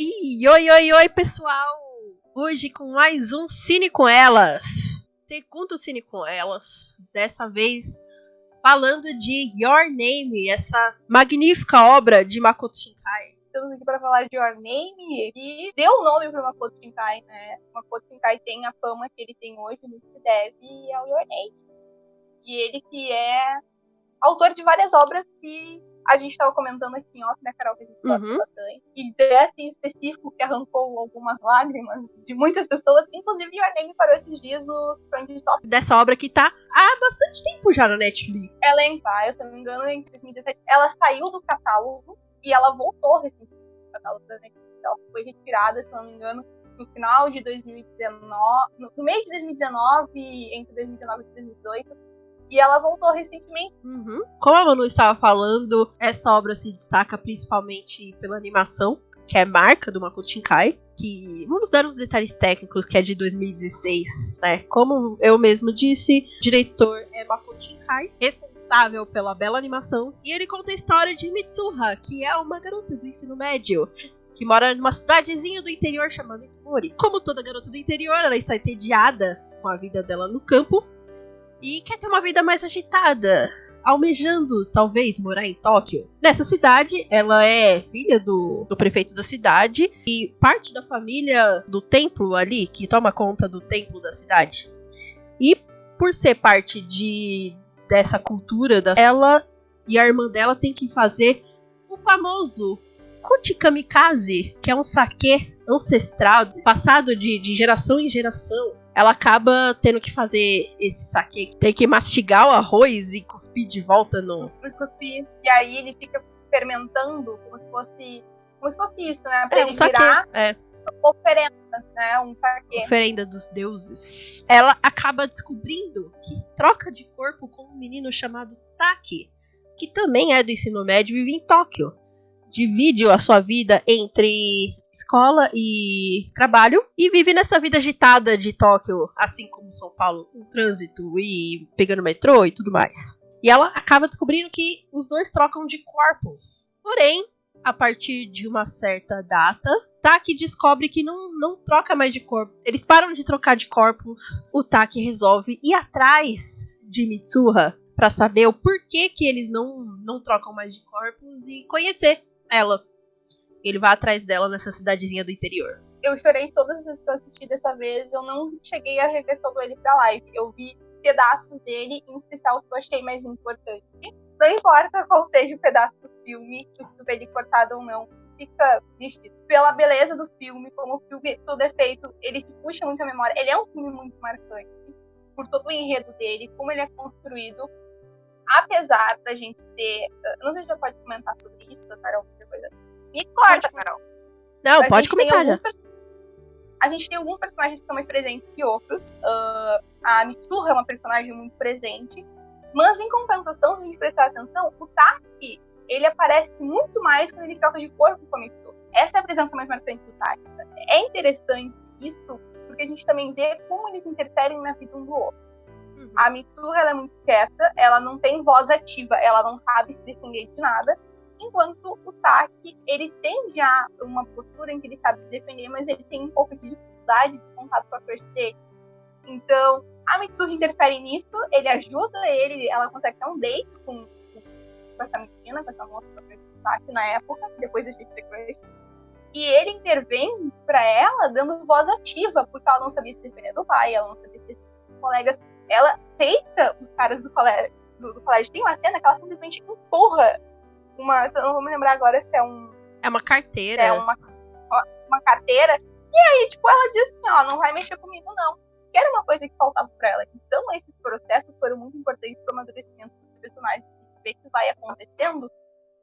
E oi, pessoal! Hoje com mais um Cine com Elas. Segundo Cine com Elas. Dessa vez falando de Your Name, essa magnífica obra de Makoto Shinkai. Estamos aqui para falar de Your Name e deu o nome para Makoto Shinkai, né? Makoto Shinkai tem a fama que ele tem hoje, muito se deve ao Your Name. E ele que é autor de várias obras que a gente estava comentando aqui em off, né, Carol, que a gente gosta bastante. E dessa em específico que arrancou algumas lágrimas de muitas pessoas, inclusive Your Name parou esses dias o Trend Top. Dessa obra que tá há bastante tempo já na Netflix. Ela entrou, se não me engano, em 2017. Ela saiu do catálogo e ela voltou recentemente do catálogo da Netflix. Ela foi retirada, se não me engano, no final de 2019, no meio de 2019, entre 2019 e 2018. E ela voltou recentemente. Como a Manu estava falando, essa obra se destaca principalmente pela animação, que é marca do Makoto Shinkai, que vamos dar os detalhes técnicos, que é de 2016, né? Como eu mesmo disse, o diretor é Makoto Shinkai, responsável pela bela animação, e ele conta a história de Mitsuha, que é uma garota do ensino médio, que mora numa cidadezinha do interior chamada Itomori. Como toda garota do interior, ela está entediada com a vida dela no campo, e quer ter uma vida mais agitada, almejando, talvez, morar em Tóquio. Nessa cidade, ela é filha do prefeito da cidade e parte da família do templo ali, que toma conta do templo da cidade. E por ser parte dessa cultura, ela e a irmã dela tem que fazer o famoso Kuti Kamikaze, que é um saquê ancestral, passado de geração em geração. Ela acaba tendo que fazer esse saquê, tem que mastigar o arroz e cuspir de volta no... Cuspir, e aí ele fica fermentando como se fosse isso, né? Pra ele um saquê, virar oferenda, né? Um saquê. Oferenda dos deuses. Ela acaba descobrindo que troca de corpo com um menino chamado Taki, que também é do ensino médio e vive em Tóquio. Divide a sua vida entre escola e trabalho e vive nessa vida agitada de Tóquio, assim como São Paulo, com trânsito e pegando metrô e tudo mais. E ela acaba descobrindo que os dois trocam de corpos. Porém, a partir de uma certa data, Taki descobre que não troca mais de corpo. Eles param de trocar de corpos. O Taki resolve ir atrás de Mitsuha para saber o porquê que eles não trocam mais de corpos e conhecer ela. Ele vai atrás dela nessa cidadezinha do interior. Eu chorei todas as vezes que eu assisti dessa vez. Eu não cheguei a rever todo ele pra live. Eu vi pedaços dele, em especial os que eu achei mais importante. Não importa qual seja o pedaço do filme, se tu vê ele cortado ou não, fica vestido. Pela beleza do filme, como o filme todo é feito, ele te puxa muito a memória. Ele é um filme muito marcante, por todo o enredo dele, como ele é construído. Apesar da gente ter... Não sei se já pode comentar sobre isso, Carol, qualquer coisa. Me corta, Carol. Não, pode comentar já. A gente tem alguns personagens que são mais presentes que outros. A Mitsuha é uma personagem muito presente. Mas, em compensação, se a gente prestar atenção, o Taki, ele aparece muito mais quando ele troca de corpo com a Mitsuha. Essa é a presença mais marcante do Taki. É interessante isso, porque a gente também vê como eles interferem na vida um do outro. A Mitsuha, ela é muito quieta, ela não tem voz ativa, ela não sabe se defender de nada. Enquanto o Taki, ele tem já uma postura em que ele sabe se defender, mas ele tem um pouco de dificuldade de contato com a crush dele. Então, a Mitsuha interfere nisso, ele ajuda ele, ela consegue ter um date com essa menina, com essa moça do Taki na época, depois deixa de ter crush. E ele intervém pra ela dando voz ativa, porque ela não sabia se defender do pai, ela não sabia se defender dos colegas. Ela feita os caras do colégio. Tem uma cena que ela simplesmente empurra eu não vou me lembrar agora se é é uma carteira. É uma carteira. E aí, ela diz assim, ó, não vai mexer comigo, não. Que era uma coisa que faltava pra ela. Então, esses processos foram muito importantes pro amadurecimento dos personagens. A gente vê que vai acontecendo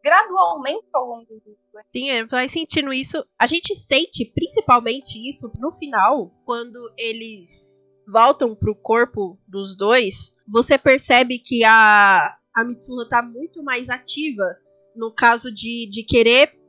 gradualmente ao longo do ano. Sim, vai sentindo isso. A gente sente principalmente isso no final, quando eles voltam pro corpo dos dois. Você percebe que a Mitsuha tá muito mais ativa no caso de querer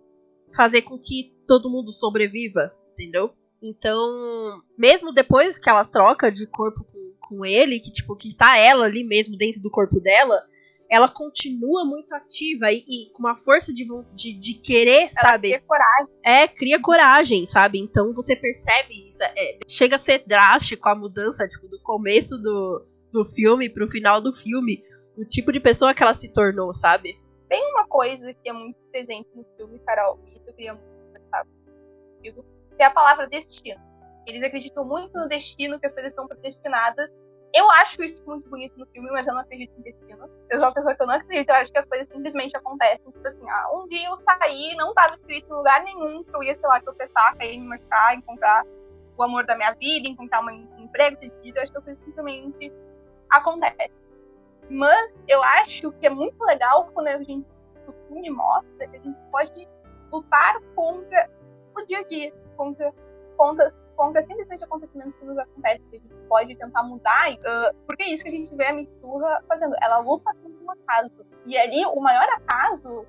fazer com que todo mundo sobreviva, entendeu? Então, mesmo depois que ela troca de corpo com ele, que tá ela ali mesmo dentro do corpo dela, ela continua muito ativa e com uma força de querer, Ela sabe? cria coragem. Cria coragem, sabe? Então você percebe isso. Chega a ser drástico a mudança, tipo, do começo do filme pro final do filme. O tipo de pessoa que ela se tornou, sabe? Tem uma coisa que é muito presente no filme, Carol, e isso eu queria muito conversar contigo, que é a palavra destino. Eles acreditam muito no destino, que as coisas estão predestinadas. Eu acho isso muito bonito no filme, mas eu não acredito em destino. Eu sou uma pessoa que eu não acredito, eu acho que as coisas simplesmente acontecem. Tipo assim, um dia eu saí, não estava escrito em lugar nenhum que eu ia, sei lá, tropeçar, cair, me machucar, encontrar o amor da minha vida, encontrar um emprego, ser decidido. Eu acho que as coisas simplesmente acontecem. Mas eu acho que é muito legal quando a gente, o filme mostra que a gente pode lutar contra o dia a dia, contra simplesmente acontecimentos que nos acontecem, que a gente pode tentar mudar, porque é isso que a gente vê a Mitsuha fazendo. Ela luta contra um acaso. E ali, o maior acaso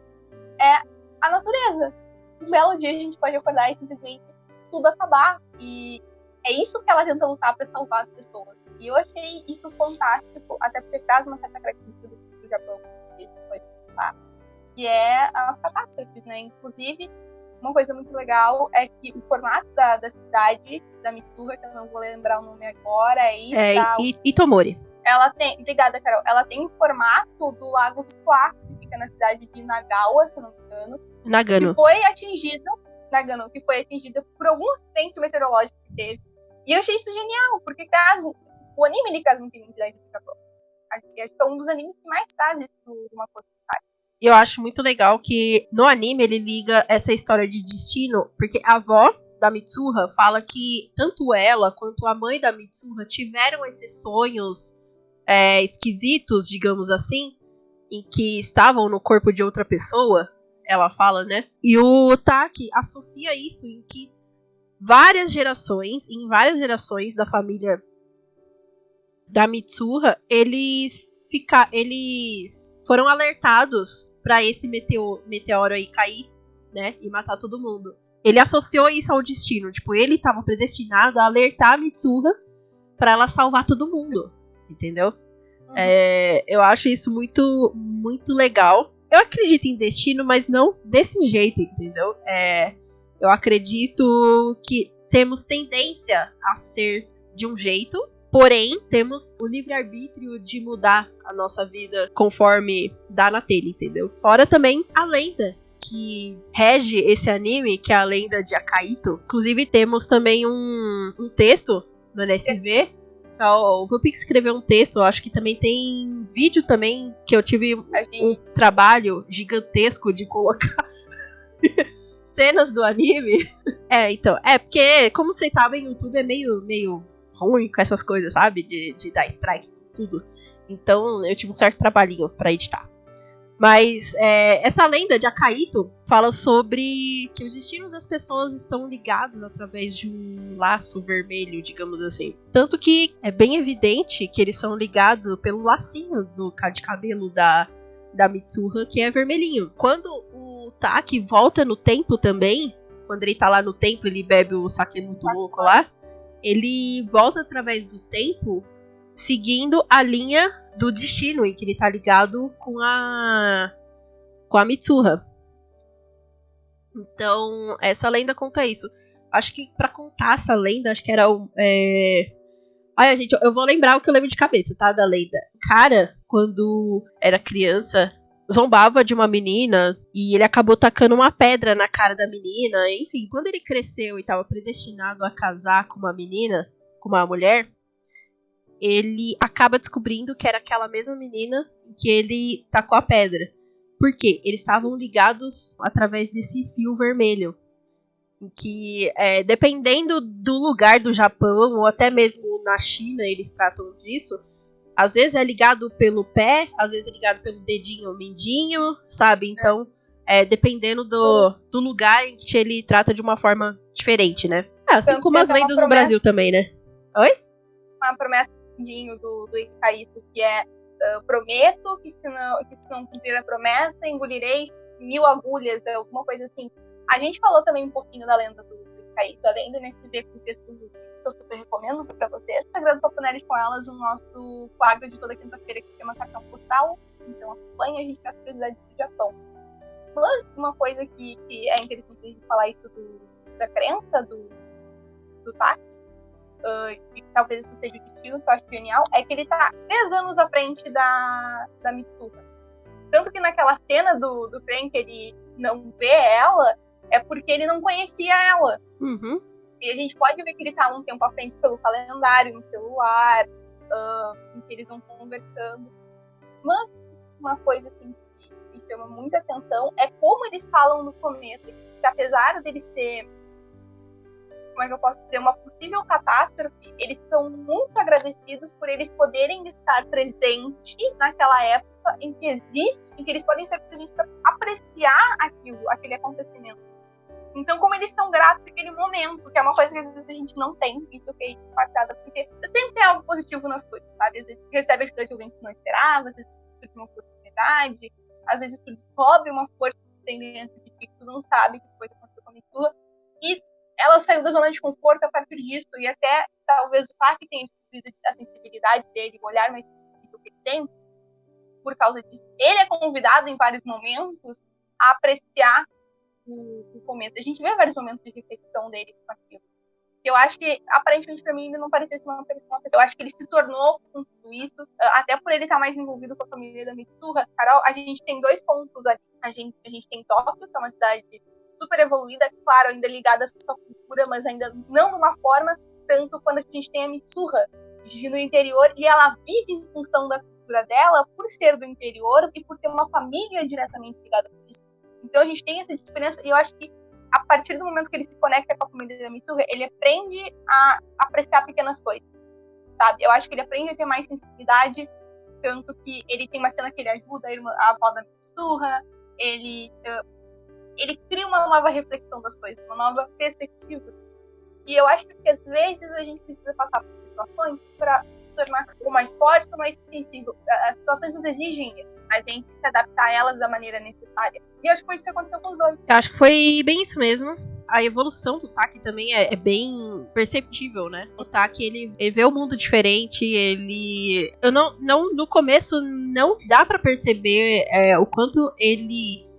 é a natureza. Um belo dia a gente pode acordar e simplesmente tudo acabar. E é isso que ela tenta lutar para salvar as pessoas. E eu achei isso fantástico, até porque traz uma certa característica do Japão que a gente pode lutar, que é as catástrofes, né? Inclusive, uma coisa muito legal é que o formato da cidade, da Mitsuha, que eu não vou lembrar o nome agora, Itomori. Ela tem, obrigada, Carol, ela tem o formato do Lago Tsuá, que fica na cidade de Nagawa, se não me engano. Nagano. Que foi atingida por algum acidente meteorológico que teve. E eu achei isso genial, porque o anime ele traz muita identidade do Japão. Acho que é um dos animes que mais traz isso de uma coisa. Eu acho muito legal que no anime ele liga essa história de destino, porque a avó da Mitsuha fala que tanto ela quanto a mãe da Mitsuha tiveram esses sonhos esquisitos, digamos assim, em que estavam no corpo de outra pessoa, ela fala, né? E o Taki associa isso em que em várias gerações da família da Mitsuha, eles foram alertados para esse meteoro aí cair, né, e matar todo mundo. Ele associou isso ao destino, tipo, ele estava predestinado a alertar a Mitsuha para ela salvar todo mundo, entendeu? Uhum. Eu acho isso muito, muito legal. Eu acredito em destino, mas não desse jeito, entendeu? Eu acredito que temos tendência a ser de um jeito, porém, temos o livre-arbítrio de mudar a nossa vida conforme dá na telha, entendeu? Fora também a lenda que rege esse anime, que é a lenda de Akaito. Inclusive, temos também um texto no NSV. O Vupix escreveu um texto, eu acho que também tem vídeo também, que eu tive um trabalho gigantesco de colocar cenas do anime. Então, porque, como vocês sabem, o YouTube é meio ruim com essas coisas, sabe? De dar strike com tudo. Então eu tive um certo trabalhinho pra editar. Mas essa lenda de Akaito fala sobre que os destinos das pessoas estão ligados através de um laço vermelho, digamos assim. Tanto que é bem evidente que eles são ligados pelo lacinho de cabelo da Mitsuha, que é vermelhinho. Quando o Taki volta no tempo também, quando ele tá lá no templo, ele bebe o sake muito louco lá, ele volta através do tempo, seguindo a linha do destino, em que ele tá ligado com a Mitsuha. Então, essa lenda conta isso. Acho que pra contar essa lenda, acho que era Olha, gente, eu vou lembrar o que eu lembro de cabeça, tá? Da lenda. Cara, quando era criança, zombava de uma menina e ele acabou tacando uma pedra na cara da menina. Enfim, quando ele cresceu e estava predestinado a casar com uma menina, com uma mulher, ele acaba descobrindo que era aquela mesma menina que ele tacou a pedra. Por quê? Eles estavam ligados através desse fio vermelho. Em que, dependendo do lugar do Japão, ou até mesmo na China, eles tratam disso. Às vezes é ligado pelo pé, às vezes é ligado pelo dedinho, mindinho, sabe? Então, dependendo do lugar em que ele trata de uma forma diferente, né? Assim como as lendas no Brasil também, né? Oi? Uma promessa do Ikaito, que é prometo que se não cumprir a promessa, engolirei 1000 agulhas, alguma coisa assim. A gente falou também um pouquinho da lenda do Ikaito, além do NSV com o texto do que eu super recomendo pra vocês. Sagrado Papo Nerd com Elas, o nosso quadro de toda quinta-feira que chama Cartão Postal. Então acompanha, a gente faz curiosidade do Japão. Mas uma coisa que é interessante a gente falar isso da crença do Taki, e talvez isso seja o tio, que eu acho genial, é que ele tá 10 anos à frente da Mitsuha. Tanto que naquela cena do trem que ele não vê ela, é porque ele não conhecia ela. Uhum. E a gente pode ver que ele tá um tempo à frente pelo calendário, no celular, em que eles vão conversando. Mas uma coisa assim que chama muita atenção é como eles falam no começo, que apesar deles ser, como é que eu posso dizer, uma possível catástrofe, eles são muito agradecidos por eles poderem estar presentes naquela época em que existe, em que eles podem ser presentes para apreciar aquele acontecimento. Então, como eles são gratos naquele momento, que é uma coisa que às vezes a gente não tem, e fiquei impactada, porque sempre tem algo positivo nas coisas, sabe? Às vezes recebe ajuda de alguém que não esperava, às vezes surge uma oportunidade, às vezes tu descobre uma força que tem dentro de ti que tu não sabe que foi aconteceu com a Mitsuha, e ela saiu da zona de conforto a partir disso, e até talvez o Taki tenha descobrido a sensibilidade dele, o olhar mais sensível que ele tem, por causa disso. Ele é convidado em vários momentos a apreciar o começo. A gente vê vários momentos de reflexão dele com aquilo. Eu acho que, aparentemente, pra mim, ele não parecia ser uma pessoa. Eu acho que ele se tornou com tudo isso, até por ele estar mais envolvido com a família da Mitsuha. Carol, a gente tem 2 pontos ali. A gente tem Tóquio, que é uma cidade super evoluída, claro, ainda ligada à sua cultura, mas ainda não de uma forma tanto quando a gente tem a Mitsuha, vive no interior, e ela vive em função da cultura dela, por ser do interior e por ter uma família diretamente ligada a isso. Então a gente tem essa diferença, e eu acho que a partir do momento que ele se conecta com a família da Mitsuha, ele aprende a apreciar pequenas coisas, sabe? Eu acho que ele aprende a ter mais sensibilidade, tanto que ele tem uma cena que ele ajuda a avó da Mitsuha, ele cria uma nova reflexão das coisas, uma nova perspectiva. E eu acho que às vezes a gente precisa passar por situações para tornar um pouco mais forte, mais sensível. As situações nos exigem isso. A gente se adaptar a elas da maneira necessária. E eu acho que foi isso que aconteceu com os dois. Eu acho que foi bem isso mesmo. A evolução do Taki também é bem perceptível, né? O Taki, ele vê o mundo diferente, eu não no começo não dá pra perceber o quanto ele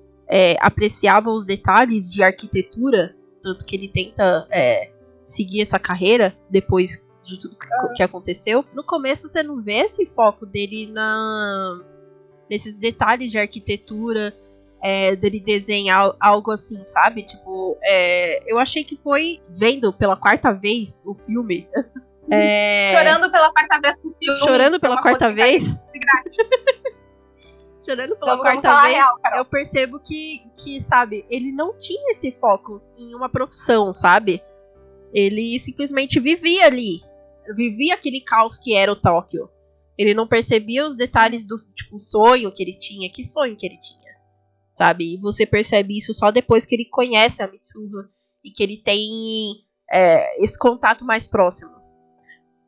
apreciava os detalhes de arquitetura, tanto que ele tenta seguir essa carreira depois de tudo que aconteceu. No começo você não vê esse foco dele nesses detalhes de arquitetura, dele desenhar algo assim, sabe? Tipo, eu achei que foi vendo pela 4ª vez o filme. Chorando pela 4ª vez com o filme. Chorando pela 4ª vez. Chorando pela 4ª vez, eu percebo que, sabe, ele não tinha esse foco em uma profissão, sabe? Ele simplesmente vivia ali. Vivia aquele caos que era o Tóquio. Ele não percebia os detalhes do tipo, sonho que ele tinha. Que sonho que ele tinha, sabe? E você percebe isso só depois que ele conhece a Mitsuha e que ele tem esse contato mais próximo.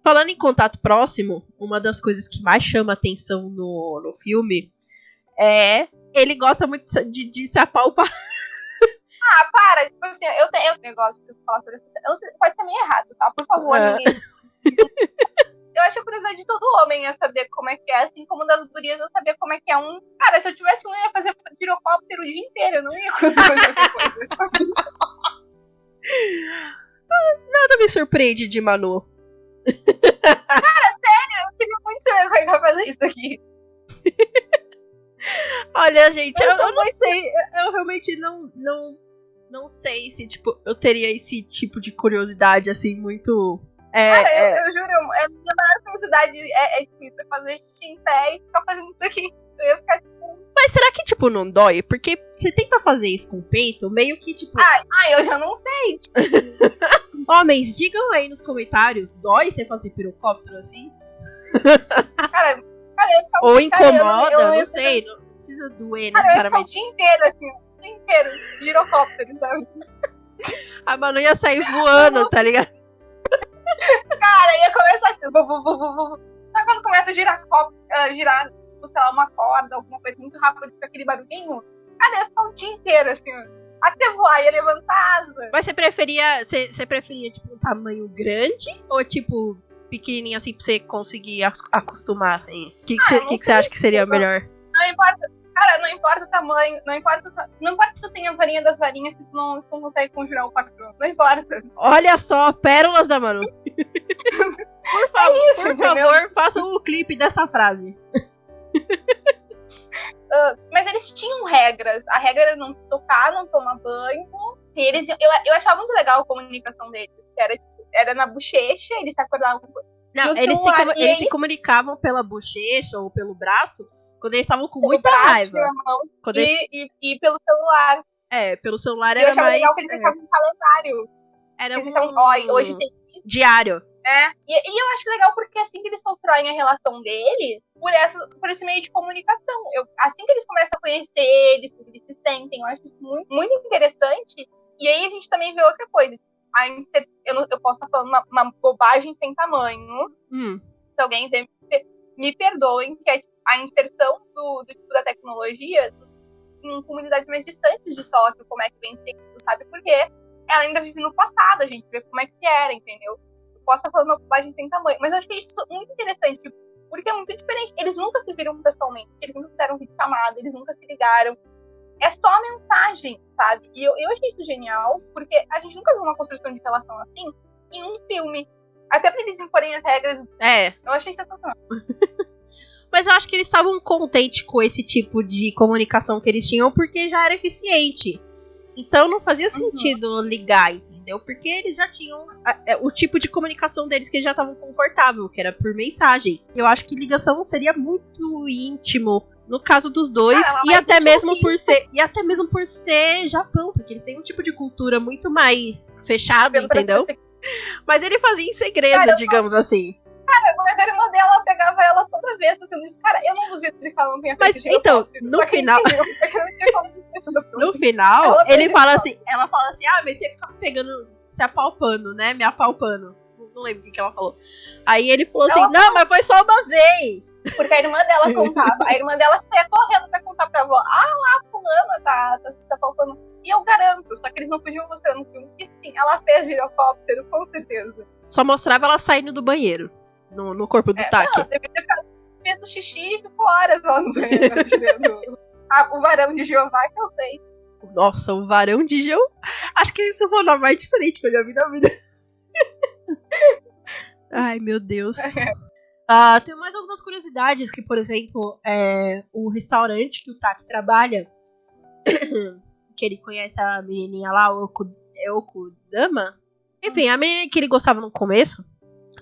Falando em contato próximo, uma das coisas que mais chama atenção no filme ele gosta muito de se apalpar. Ah, para! Tipo assim, eu tenho um negócio pra falar sobre isso. Eu não sei, pode ser meio errado, tá? Por favor, ninguém. Eu acho a curiosidade de todo homem é saber como é que é, assim como das gurias eu saber como é que é um. Cara, se eu tivesse eu ia fazer girocóptero o dia inteiro, eu não ia conseguir fazer outra coisa. Nada me surpreende de Manu. Cara, sério, eu queria muito saber como é que vai fazer isso aqui. Olha, gente, eu não sei. Eu realmente não sei se, tipo, eu teria esse tipo de curiosidade, assim, muito. Cara, eu juro, a minha maior curiosidade é isso, é fazer xixi em pé e ficar fazendo isso aqui. Eu ia ficar tipo. Mas será que, tipo, não dói? Porque você tenta fazer isso com o peito, meio que, tipo. Eu já não sei. Tipo. Homens, digam aí nos comentários, dói você fazer pirocóptero assim? Cara, eu ficava. Ou incomoda, não sei, não precisa doer necessariamente. Eu ia ficar o dia inteiro, assim, o dia inteiro, girocóptero, sabe? A Manu ia sair voando, tá ligado? Cara, ia começar assim, sabe quando começa a girar, sei lá, uma corda, alguma coisa muito rápida, com aquele barulhinho? Cara, ia ficar o dia inteiro, assim, Até voar ia levantar asa. Mas você preferia, tipo, um tamanho grande ou, tipo, pequenininho, assim, pra você conseguir acostumar, assim? O que você acha que seria melhor? Não importa, cara, não importa o tamanho, não importa se tu tem a varinha das varinhas, se tu não consegue conjurar o patrão, não importa. Olha só, pérolas da Manu. Por favor, faça o clipe dessa frase. Mas eles tinham regras. A regra era não se tocar, não tomar banho. E eu achava muito legal a comunicação deles. Era na bochecha, eles se acordavam. Não, eles se comunicavam pela bochecha ou pelo braço quando eles estavam com muita raiva. E pelo celular. Pelo celular era mais... Eu achava legal que eles deixavam um calendário. Eles deixavam, hoje tem isso. Diário. E eu acho legal porque assim que eles constroem a relação deles, por esse meio de comunicação. Assim que eles começam a conhecer eles, como eles se sentem, eu acho isso muito, muito interessante. E aí a gente também vê outra coisa. Eu posso estar falando uma bobagem sem tamanho. Se alguém me perdoem, que é a inserção do tipo da tecnologia em comunidades mais distantes de Tóquio, como é que vem sendo, sabe? Porque ela ainda vive no passado, a gente vê como é que era, entendeu? Posso estar falando uma bobagem sem tamanho, mas eu achei isso muito interessante, porque é muito diferente. Eles nunca se viram pessoalmente, eles nunca fizeram videochamada, eles nunca se ligaram. É só mensagem, sabe? E eu achei isso genial, porque a gente nunca viu uma construção de relação assim em um filme. Até pra eles imporem as regras. Eu achei sensacional. Mas eu acho que eles estavam contentes com esse tipo de comunicação que eles tinham, porque já era eficiente. Então não fazia sentido ligar, entendeu? Porque eles já tinham o tipo de comunicação deles que eles já estavam confortável, que era por mensagem. Eu acho que ligação seria muito íntimo no caso dos dois, e até mesmo por ser Japão, porque eles têm um tipo de cultura muito mais fechado, entendeu? Mas ele fazia em segredo, digamos assim. Cara, mas a irmã dela pegava ela toda vez, fazendo isso. Cara, eu não duvido que ela não tenha feito. Mas então, no final... No final, ela fala assim, mas você fica pegando, se apalpando, né? Me apalpando. Não lembro o que ela falou. Aí ele falou assim, não, mas foi só uma vez. Porque a irmã dela contava, a irmã dela saia correndo pra contar pra avó, lá, fulana tá se apalpando. E eu garanto, só que eles não podiam mostrar no filme que sim, ela fez girocóptero, com certeza. Só mostrava ela saindo do banheiro, no corpo do Taki. Não, deve ter ficado, fez o xixi e ficou horas lá no banheiro, tirando o varão de Jeová, que eu sei. Nossa, o varão de Jeová. Acho que isso foi o nome mais diferente que eu já vi na vida. Ai, meu Deus. Tem mais algumas curiosidades, que, por exemplo, o restaurante que o Taki trabalha, que ele conhece a menininha lá, Okudama. Enfim, a menina que ele gostava no começo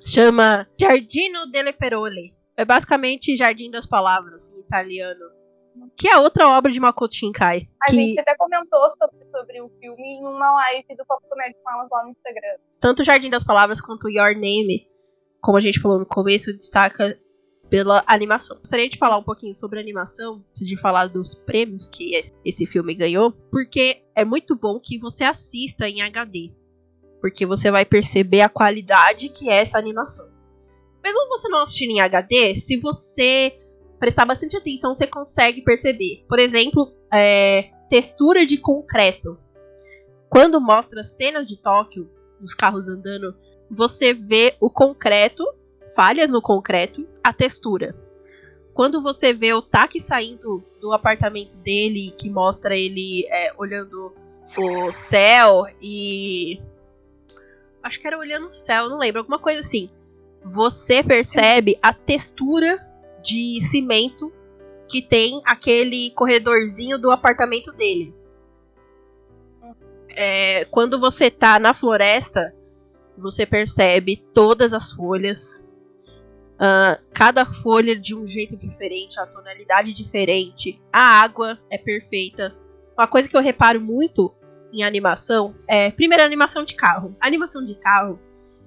se chama Giardino delle Parole. É basicamente Jardim das Palavras, em italiano. Que é outra obra de Makoto Shinkai. A gente até comentou sobre o filme em uma live do Papo Comédia com elas lá no Instagram. Tanto Jardim das Palavras quanto Your Name, como a gente falou no começo, destaca pela animação. Gostaria de falar um pouquinho sobre a animação, antes de falar dos prêmios que esse filme ganhou, porque é muito bom que você assista em HD, porque você vai perceber a qualidade que é essa animação. Mesmo você não assistindo em HD, se você prestar bastante atenção, você consegue perceber. Por exemplo, textura de concreto. Quando mostra cenas de Tóquio, os carros andando, você vê o concreto, falhas no concreto, a textura. Quando você vê o Taki saindo do apartamento dele, que mostra ele olhando o céu e... acho que era olhando o céu, não lembro, alguma coisa assim. Você percebe a textura de cimento que tem aquele corredorzinho do apartamento dele. Quando você tá na floresta, você percebe todas as folhas. Cada folha de um jeito diferente, a tonalidade diferente. A água é perfeita. Uma coisa que eu reparo muito em animação primeiro, a animação de carro. A animação de carro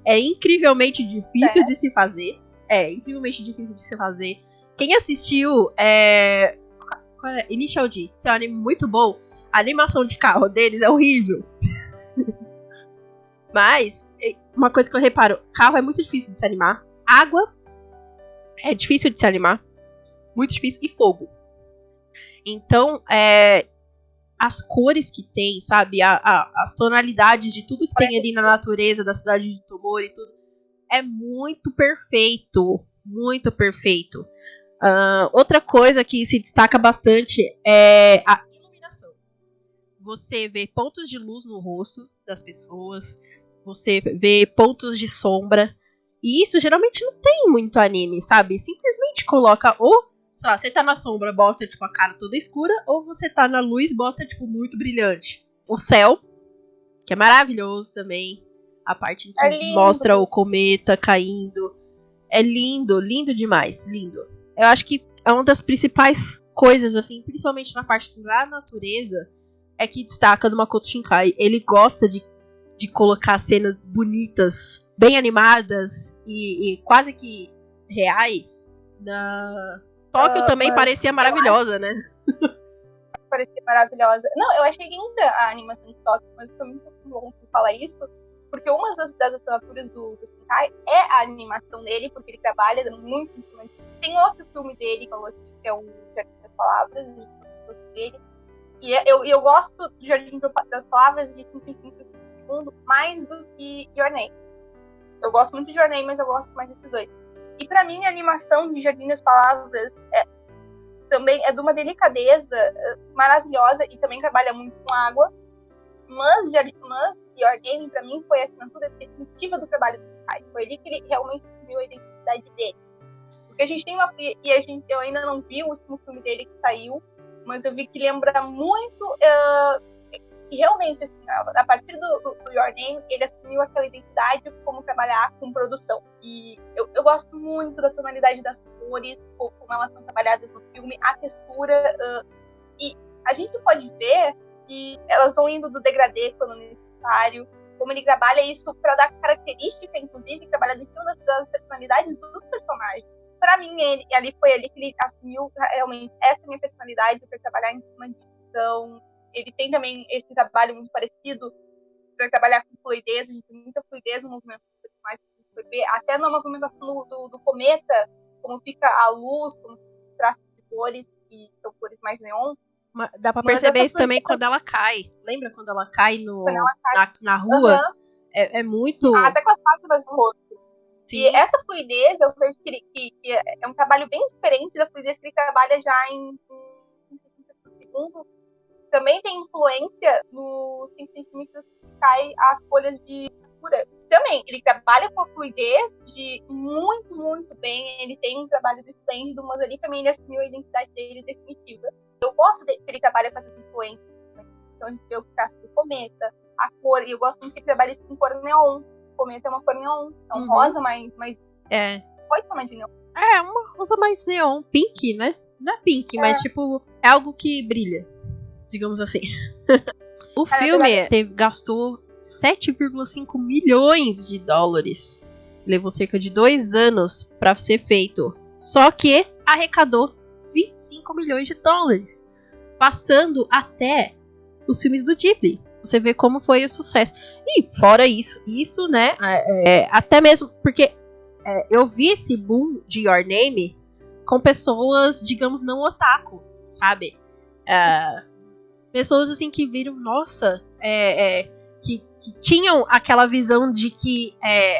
é incrivelmente difícil de se fazer. Incrivelmente difícil de se fazer. Quem assistiu Initial D, esse é um anime muito bom. A animação de carro deles é horrível. Mas, uma coisa que eu reparo, carro é muito difícil de se animar. Água é difícil de se animar. Muito difícil. E fogo. Então, as cores que tem, sabe? As tonalidades de tudo que tem ali na natureza da cidade de Tomori e tudo. É muito perfeito. Muito perfeito. Outra coisa que se destaca bastante é a iluminação. Você vê pontos de luz no rosto das pessoas. Você vê pontos de sombra. E isso geralmente não tem muito anime, sabe? Simplesmente coloca ou, sei lá, você tá na sombra, bota tipo a cara toda escura, ou você tá na luz, bota tipo muito brilhante. O céu, que é maravilhoso também. A parte que mostra o cometa caindo. É lindo, lindo demais, lindo. Eu acho que é uma das principais coisas, assim, principalmente na parte da natureza, é que destaca do Makoto Shinkai. Ele gosta de colocar cenas bonitas, bem animadas e quase que reais. Tóquio também parecia maravilhosa, né? Parecia maravilhosa. Não, eu achei linda a animação de Tóquio, mas foi muito bom falar isso, porque uma das assinaturas do Shinkai é a animação dele, porque ele trabalha muito. Tem outro filme dele, falou aqui, que é o Jardim das Palavras, dele. E eu gosto do Jardim das Palavras de 55 segundos mais do que Your Name. Eu gosto muito de Your Name, mas eu gosto mais desses dois. E pra mim, a animação de Jardim das Palavras também é de uma delicadeza maravilhosa e também trabalha muito com água. Mas Your Name, pra mim, foi a assinatura definitiva do trabalho do Sky. Foi ali que ele realmente assumiu a identidade dele. Porque a gente tem eu ainda não vi o último filme dele que saiu, mas eu vi que lembra muito. E realmente, assim, a partir do Your Name, ele assumiu aquela identidade de como trabalhar com produção. E eu gosto muito da tonalidade das cores, como elas são trabalhadas no filme, a textura. E a gente pode ver que elas vão indo do degradê quando necessário, como ele trabalha isso para dar característica, inclusive, trabalhando em cima das personalidades dos personagens. Para mim, foi ali que ele assumiu realmente essa minha personalidade para trabalhar em cima disso. Então, ele tem também esse trabalho muito parecido para trabalhar com fluidez. A gente tem muita fluidez no movimento dos personagens, até na movimentação do cometa, como fica a luz, como os traços de cores, que são cores mais neon. Dá pra perceber isso também quando ela cai. Lembra quando ela cai, na rua? Uhum. É muito... Até com as lágrimas no rosto. Sim. E essa fluidez, eu vejo que é um trabalho bem diferente da fluidez que ele trabalha já em 5 centímetros por segundo. Também tem influência nos 5 centímetros que cai as folhas de Sakura. Também, ele trabalha com a fluidez de muito, muito bem. Ele tem um trabalho do esplêndido, mas ali pra mim ele assumiu a identidade dele definitiva. Eu gosto que ele trabalha com essas influências. Né? Então a gente vê o traço do cometa, a cor, e eu gosto muito que ele trabalha isso com cor neon. O cometa é uma cor neon, é um rosa mais... Pode chamar de neon. É, uma rosa mais neon, pink, né? Não é pink, mas tipo, é algo que brilha, digamos assim. O filme gastou 7,5 milhões de dólares. Levou cerca de 2 anos para ser feito. Só que arrecadou 25 milhões de dólares. Passando até os filmes do Ghibli. Você vê como foi o sucesso. E fora isso, né? Até mesmo porque eu vi esse boom de Your Name com pessoas, digamos, não otaku, sabe? Pessoas assim que viram, nossa, que tinham aquela visão de que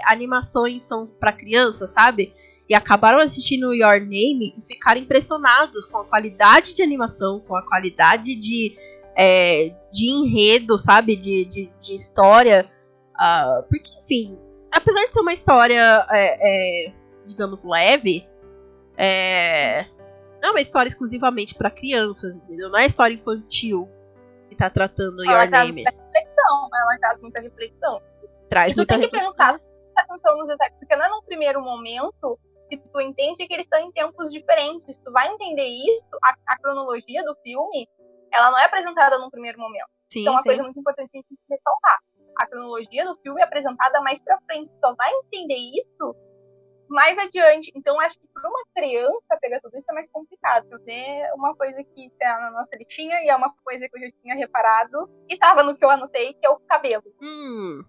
animações são pra criança, sabe? E acabaram assistindo Your Name e ficaram impressionados com a qualidade de animação, com a qualidade de enredo, sabe? De história. Porque, enfim, apesar de ser uma história, digamos, leve, não é uma história exclusivamente pra crianças, entendeu? Não é história infantil que tá tratando Your Name. Ela traz muita reflexão. Traz muita reflexão. Tem que prestar atenção nos detalhes, porque não é num primeiro momento que tu entende que eles estão em tempos diferentes. Tu vai entender isso, a cronologia do filme, ela não é apresentada num primeiro momento. Sim, então é uma coisa muito importante a gente ressaltar. A cronologia do filme é apresentada mais pra frente. Tu só vai entender isso mais adiante. Então, acho que para uma criança pegar tudo isso é mais complicado. Eu ver uma coisa que tá na nossa listinha e é uma coisa que eu já tinha reparado e tava no que eu anotei, que é o cabelo.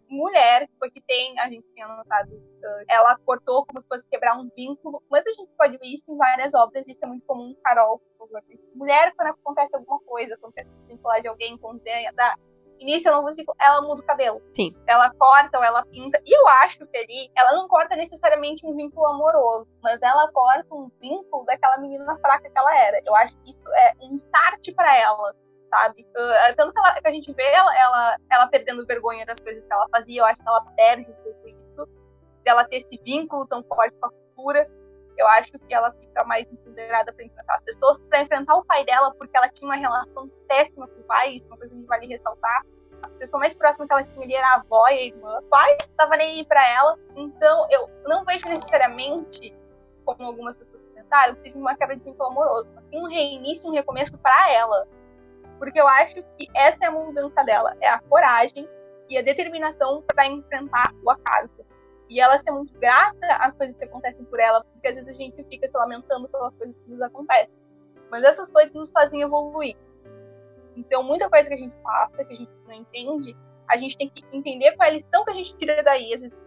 Mulher, porque a gente tinha anotado, ela cortou como se fosse quebrar um vínculo, mas a gente pode ver isso em várias obras, isso é muito comum. Carol, por favor. Mulher, quando acontece alguma coisa, acontece vincular de alguém com início ao novo ciclo, ela muda o cabelo. Sim. Ela corta ou ela pinta. E eu acho que ali, ela não corta necessariamente um vínculo amoroso, mas ela corta um vínculo daquela menina fraca que ela era. Eu acho que isso é um start pra ela, sabe? Tanto que a gente vê ela perdendo vergonha das coisas que ela fazia, eu acho que ela perde um pouco isso, dela ter esse vínculo tão forte com a cultura. Eu acho que ela fica mais empoderada para enfrentar as pessoas, para enfrentar o pai dela, porque ela tinha uma relação péssima com o pai, isso é uma coisa que vale ressaltar. A pessoa mais próxima que ela tinha ali era a avó e a irmã. O pai estava nem aí para ela, então eu não vejo necessariamente, como algumas pessoas comentaram, que teve uma quebra de vínculo amoroso, mas sim um reinício, um recomeço para ela. Porque eu acho que essa é a mudança dela, é a coragem e a determinação para enfrentar o acaso. E ela ser muito grata às coisas que acontecem por ela, porque às vezes a gente fica se lamentando pelas coisas que nos acontecem. Mas essas coisas nos fazem evoluir. Então, muita coisa que a gente passa, que a gente não entende, a gente tem que entender qual é a lição que a gente tira daí. Às vezes,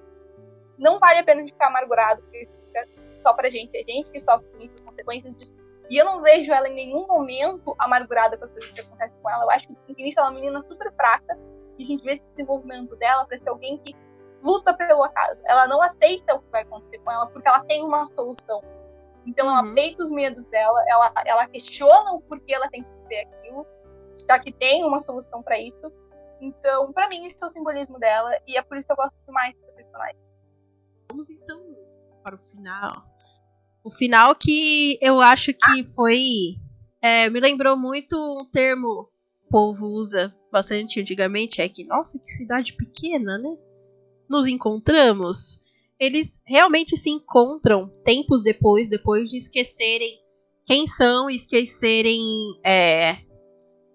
não vale a pena a gente ficar amargurado, porque fica só pra gente. É gente que sofre com isso, as consequências disso. E eu não vejo ela em nenhum momento amargurada com as coisas que acontecem com ela. Eu acho que no início ela é uma menina super fraca, e a gente vê esse desenvolvimento dela pra ser alguém que luta pelo acaso. Ela não aceita o que vai acontecer com ela porque ela tem uma solução. Então ela peita os medos dela, ela questiona o porquê ela tem que viver aquilo, já que tem uma solução para isso. Então, para mim, esse é o simbolismo dela e é por isso que eu gosto demais dessa personagem. Vamos então para o final. O final que eu acho que foi... me lembrou muito um termo que o povo usa bastante antigamente, é que, nossa, que cidade pequena, né? Nos encontramos, eles realmente se encontram tempos depois de esquecerem quem são, esquecerem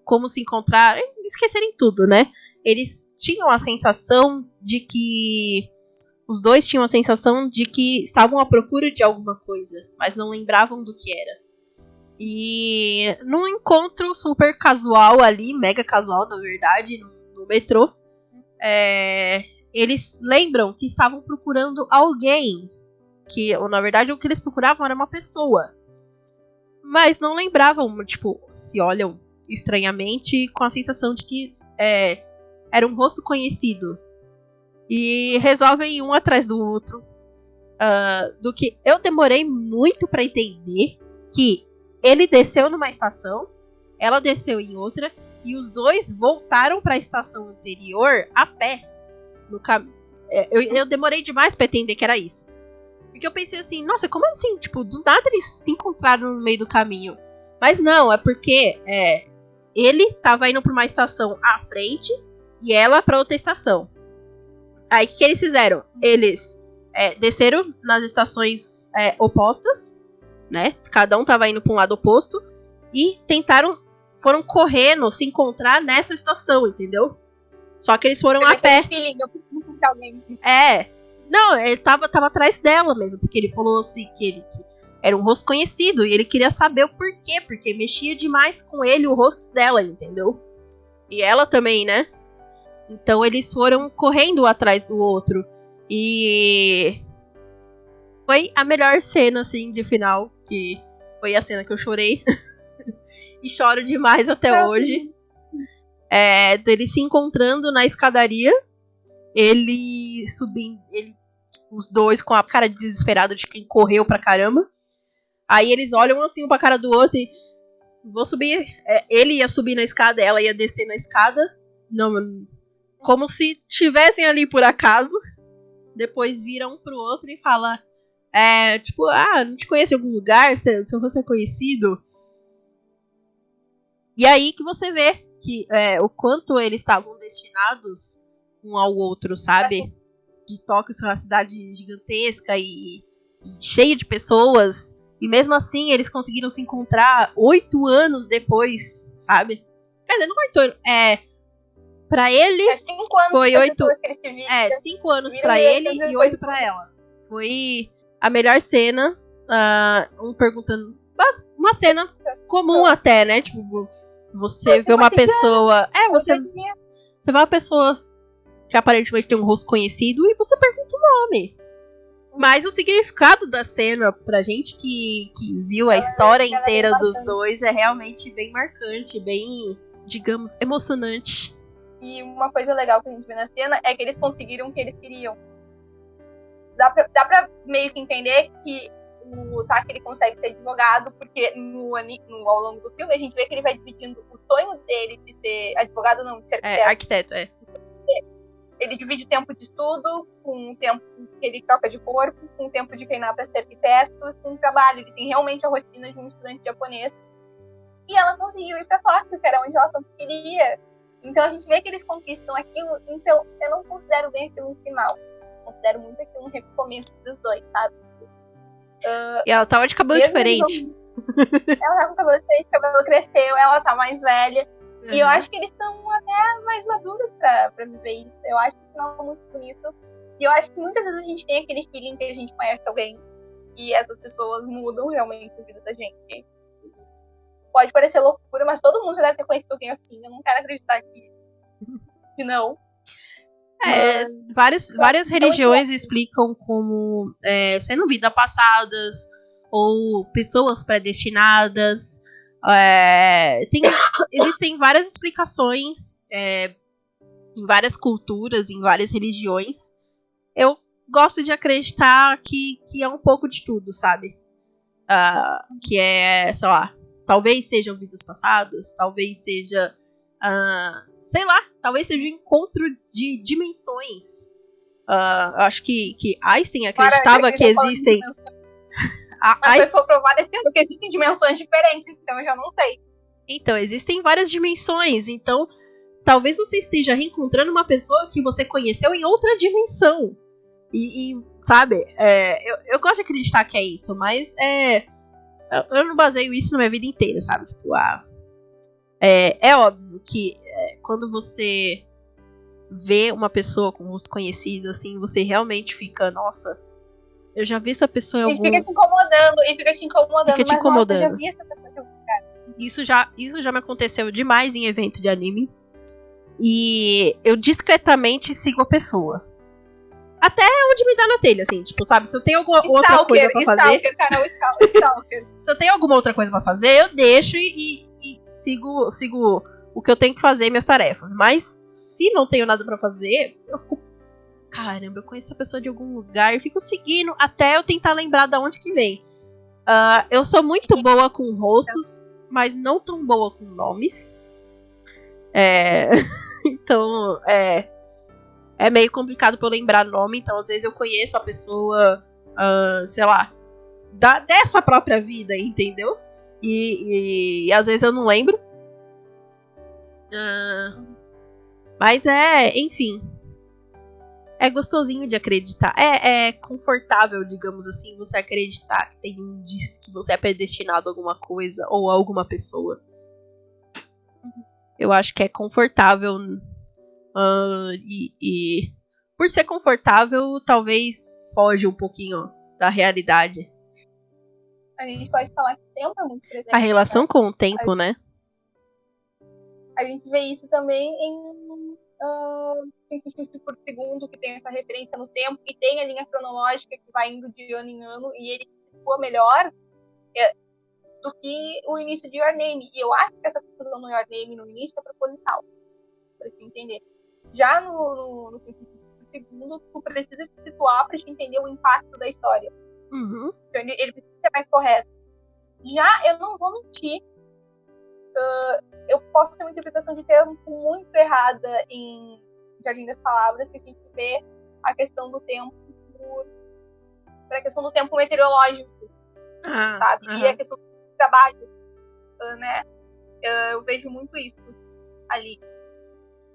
como se encontrar, esquecerem tudo, né? Eles tinham a sensação de que... Os dois tinham a sensação de que estavam à procura de alguma coisa, mas não lembravam do que era. E num encontro super casual ali, mega casual, na verdade, no metrô, eles lembram que estavam procurando alguém. Que, ou, na verdade, o que eles procuravam era uma pessoa. Mas não lembravam, tipo, se olham estranhamente com a sensação de que era um rosto conhecido. E resolvem um atrás do outro. Do que eu demorei muito pra entender que ele desceu numa estação, ela desceu em outra, e os dois voltaram pra estação anterior a pé. Eu demorei demais pra entender que era isso. Porque eu pensei assim, nossa, como assim? Tipo, do nada eles se encontraram no meio do caminho. Mas não, é porque ele tava indo pra uma estação à frente e ela pra outra estação. Aí o que eles fizeram? Eles desceram nas estações opostas, né? Cada um tava indo pra um lado oposto. E foram correndo se encontrar nessa estação, entendeu? Só que eles foram a pé. Eu preciso encontrar alguém. Não, ele tava atrás dela mesmo. Porque ele falou assim que era um rosto conhecido. E ele queria saber o porquê. Porque mexia demais com ele o rosto dela, entendeu? E ela também, né? Então eles foram correndo atrás do outro. E foi a melhor cena, assim, de final. Que foi a cena que eu chorei. E choro demais até hoje. Deles se encontrando na escadaria. Ele subindo. Os dois com a cara de desesperado de quem correu pra caramba. Aí eles olham assim um pra cara do outro e... Vou subir. Ele ia subir na escada, ela ia descer na escada. Não... Como se estivessem ali por acaso. Depois viram um pro outro e falam... tipo, não te conheço em algum lugar? Seu rosto é conhecido? E aí que você vê que o quanto eles estavam destinados um ao outro, sabe? De Tóquio ser uma cidade gigantesca e cheia de pessoas. E mesmo assim eles conseguiram se encontrar 8 anos depois, sabe? Quer dizer, não 8 anos. Pra ele, 5 anos foi 8. 5 anos pra ele e 8 pra ela. Foi a melhor cena, perguntando, uma cena comum até, né? Tipo, você vê uma pessoa... você vê uma pessoa que aparentemente tem um rosto conhecido e você pergunta o nome. Mas o significado da cena pra gente que viu a história inteira dos dois é realmente bem marcante, bem, digamos, emocionante. E uma coisa legal que a gente vê na cena é que eles conseguiram o que eles queriam. Dá pra meio que entender que o Taki ele consegue ser advogado, porque ao longo do filme a gente vê que ele vai dividindo o sonho dele de ser advogado, não, de ser arquiteto. Ele divide o tempo de estudo com o tempo que ele troca de corpo, com o tempo de treinar para ser arquiteto, com o trabalho. Ele tem realmente a rotina de um estudante japonês. E ela conseguiu ir para Tóquio, que era onde ela tanto queria. Então a gente vê que eles conquistam aquilo. Então eu não considero bem aquilo um final. Eu considero muito aquilo um recomeço dos dois, sabe? E ela tava de cabelo diferente. Ela tá com cabelo diferente, o cabelo cresceu, ela tá mais velha. Uhum. E eu acho que eles estão até mais maduros pra viver isso. Eu acho que o final é muito bonito. E eu acho que muitas vezes a gente tem aquele feeling que a gente conhece alguém e essas pessoas mudam realmente a vida da gente. Pode parecer loucura, mas todo mundo já deve ter conhecido alguém assim. Eu não quero acreditar que não. Várias religiões explicam como sendo vidas passadas ou pessoas predestinadas. Existem várias explicações em várias culturas, em várias religiões. Eu gosto de acreditar que é um pouco de tudo, sabe? Que sei lá, talvez sejam vidas passadas, talvez seja, sei lá, talvez seja um encontro de dimensões. Eu acho que Einstein acreditava que existem... Mas foi provado esse ano que existem dimensões diferentes, então eu já não sei. Então, existem várias dimensões, então talvez você esteja reencontrando uma pessoa que você conheceu em outra dimensão. E sabe, eu gosto de acreditar que é isso, mas eu não baseio isso na minha vida inteira, sabe? Tipo, é óbvio que quando você vê uma pessoa com rosto conhecido, assim, você realmente fica, nossa... Eu já vi essa pessoa em algum... E fica te incomodando. Nossa, eu já vi essa pessoa em algum lugar. Isso já me aconteceu demais em evento de anime. E eu discretamente sigo a pessoa. Até onde me dá na telha, assim. Tipo, sabe? Se eu tenho alguma outra coisa pra fazer... Stalker. Se eu tenho alguma outra coisa pra fazer, eu deixo e sigo o que eu tenho que fazer, minhas tarefas. Mas se não tenho nada pra fazer, eu fico... Caramba, eu conheço essa pessoa de algum lugar e fico seguindo até eu tentar lembrar de onde que vem. Eu sou muito boa com rostos, mas não tão boa com nomes. Então, é meio complicado pra eu lembrar nome. Então, às vezes eu conheço a pessoa, sei lá, dessa própria vida, entendeu? E às vezes eu não lembro. Mas enfim... É gostosinho de acreditar. É confortável, digamos assim, você acreditar que tem um indício que você é predestinado a alguma coisa ou a alguma pessoa. Eu acho que é confortável. E por ser confortável, talvez foge um pouquinho da realidade. A gente pode falar que o tempo é muito presente. A relação com o tempo, né? A gente vê isso também em 100 centímetros por segundo, que tem essa referência no tempo, e tem a linha cronológica que vai indo de ano em ano, e ele se situa melhor do que o início de Your Name. E eu acho que essa confusão no Your Name no início é proposital, pra te entender. Já no 100 centímetros por segundo, tu precisa te situar pra te entender o impacto da história. Uhum. Então, ele precisa ser mais correto. Já, eu não vou mentir, eu posso ter uma interpretação de tempo muito errada em Jardim das Palavras, que a gente vê a questão do tempo a questão do tempo meteorológico, sabe? E a questão do trabalho, né? Eu vejo muito isso ali.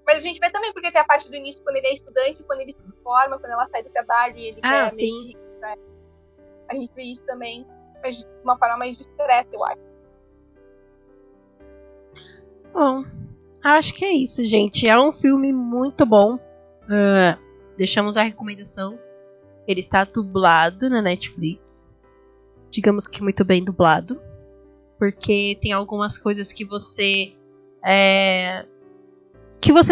Mas a gente vê também porque tem a parte do início, quando ele é estudante, quando ele se forma, quando ela sai do trabalho e ele quer sim. Né? A gente vê isso também, mas de uma forma mais discreta, eu acho. Bom, acho que é isso, gente. É um filme muito bom. Deixamos a recomendação. Ele está dublado na Netflix. Digamos que muito bem dublado. Porque tem algumas coisas que você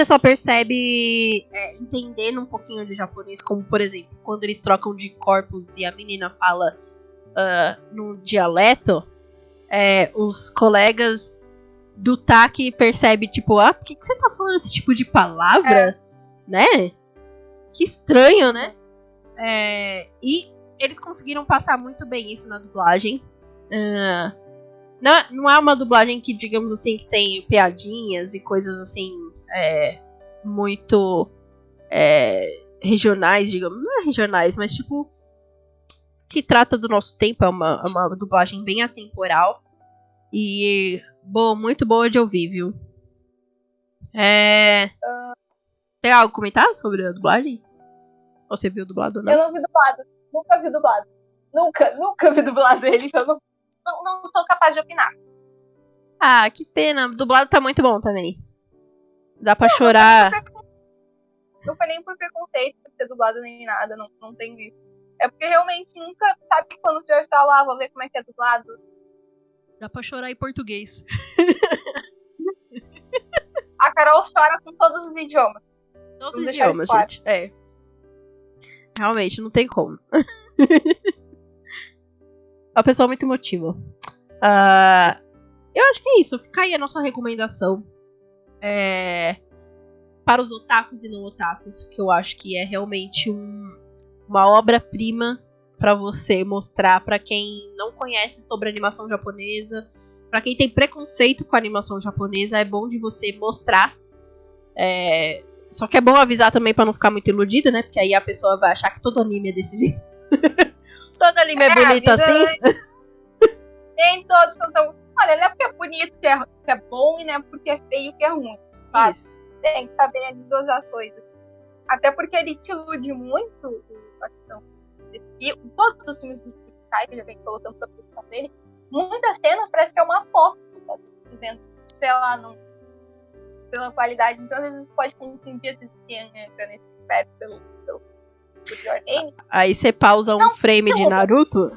só percebe entendendo um pouquinho de japonês. Como, por exemplo, quando eles trocam de corpos e a menina fala no dialeto, os colegas do TAC percebem, tipo, por que você tá falando esse tipo de palavra? Né? Que estranho, né? E eles conseguiram passar muito bem isso na dublagem. Não é uma dublagem que, digamos assim, que tem piadinhas e coisas assim, muito regionais, digamos. Não é regionais, mas tipo, que trata do nosso tempo. É uma dublagem bem atemporal. E muito boa de ouvir, viu? Tem algo a comentar sobre a dublagem? Você viu dublado ou não? Eu não vi dublado. Nunca vi dublado. Nunca vi dublado ele, então não sou capaz de opinar. Ah, que pena. Dublado tá muito bom também. Dá pra chorar. Não foi nem por preconceito por ser dublado nem nada, não tem isso. É porque realmente nunca, sabe quando tu já está lá, vou ver como é que é dublado. Dá pra chorar em português. A Carol chora com todos os idiomas. Todos os idiomas, gente. Realmente, não tem como. A pessoa muito emotiva. Eu acho que é isso. Fica aí a nossa recomendação. Para os otakus e não otakus. Que eu acho que é realmente uma obra-prima para você mostrar para quem não conhece sobre animação japonesa. Para quem tem preconceito com a animação japonesa. É bom de você mostrar. Só que é bom avisar também pra não ficar muito iludida, né? Porque aí a pessoa vai achar que todo anime é desse jeito. Todo anime é bonito assim. Nem todos são tão... Olha, não é porque é bonito que é bom e não é porque é feio que é ruim. Sabe? Isso. Tem que saber ali dosar as coisas. Até porque ele te ilude muito a questão todos os filmes do Kai, que já vem colocando a produção dele. Muitas cenas parece que é uma foto. Sei lá, pela qualidade. Então, às vezes, pode confundir se entra nesse aspecto pelo Your Name. Aí você pausa um frame de Naruto.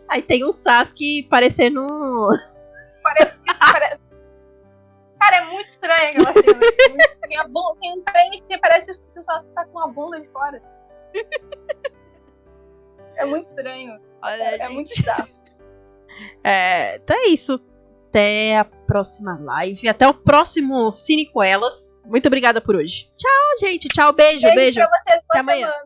Aí tem um Sasuke parecendo... Parece... Cara, é muito estranho aquela cena. Tem um frame que parece que o Sasuke tá com a bunda de fora. É muito estranho. Olha, é muito bizarro. Então é isso. Até a próxima live. Até o próximo Cine com Elas. Muito obrigada por hoje. Tchau, gente. Tchau, beijo. Pra vocês, até amanhã. Semana.